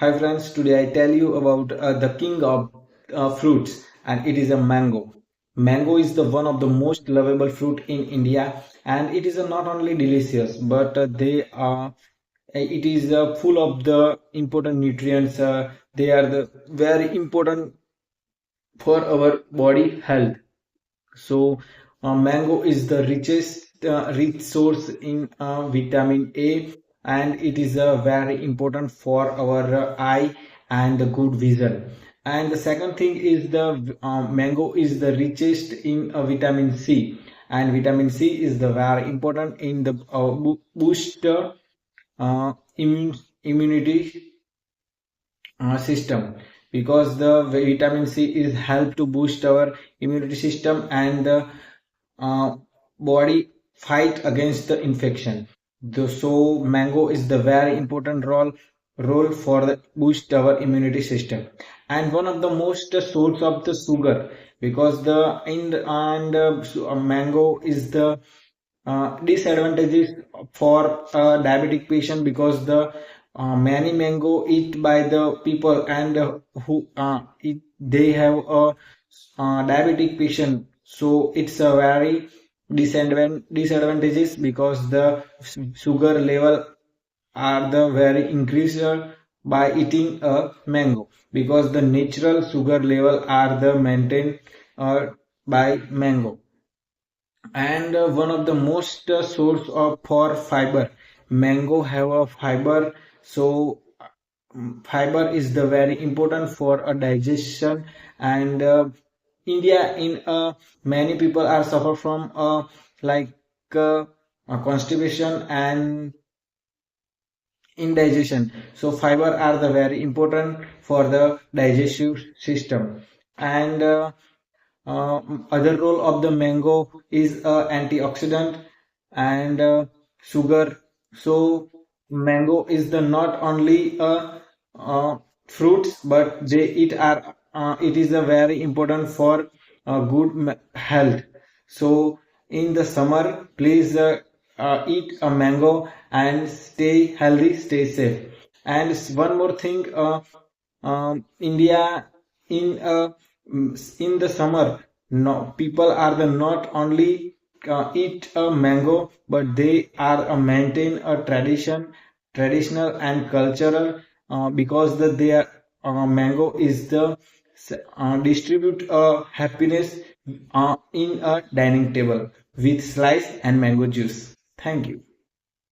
Hi friends, today I tell you about the king of fruits, and it is a mango. Mango is the one of the most lovable fruit in India, and it is not only delicious but they are it is full of the important nutrients. They are the very important for our body health. So, mango is the richest rich source in vitamin A, and it is very important for our eye and the good vision. And the second thing is the mango is the richest in vitamin C, and vitamin C is the very important in the boost immunity system, because the vitamin C is help to boost our immunity system and the uh, body fight against the infection. So mango is the very important role for the boost our immunity system, and one of the most source of the sugar, because the in the, and mango is the disadvantages for a diabetic patient, because the many mango eat by the people and who they have a diabetic patient, so it's a very disadvantages, because the sugar level are the very increased by eating a mango, because the natural sugar level are the maintained by mango. And one of the most source of for fiber, mango have a fiber. So fiber is the very important for a digestion, and India in many people are suffer from like constipation and indigestion. So fiber are the very important for the digestive system. And other role of the mango is antioxidant and sugar. So mango is the not only fruits, but they it is a very important for good health. So in the summer, please eat a mango and stay healthy, stay safe. And one more thing, India in in the summer, no people are the not only eat a mango, but they are maintain a traditional and cultural, because their mango is the distribute happiness in a dining table with slice and mango juice. Thank you.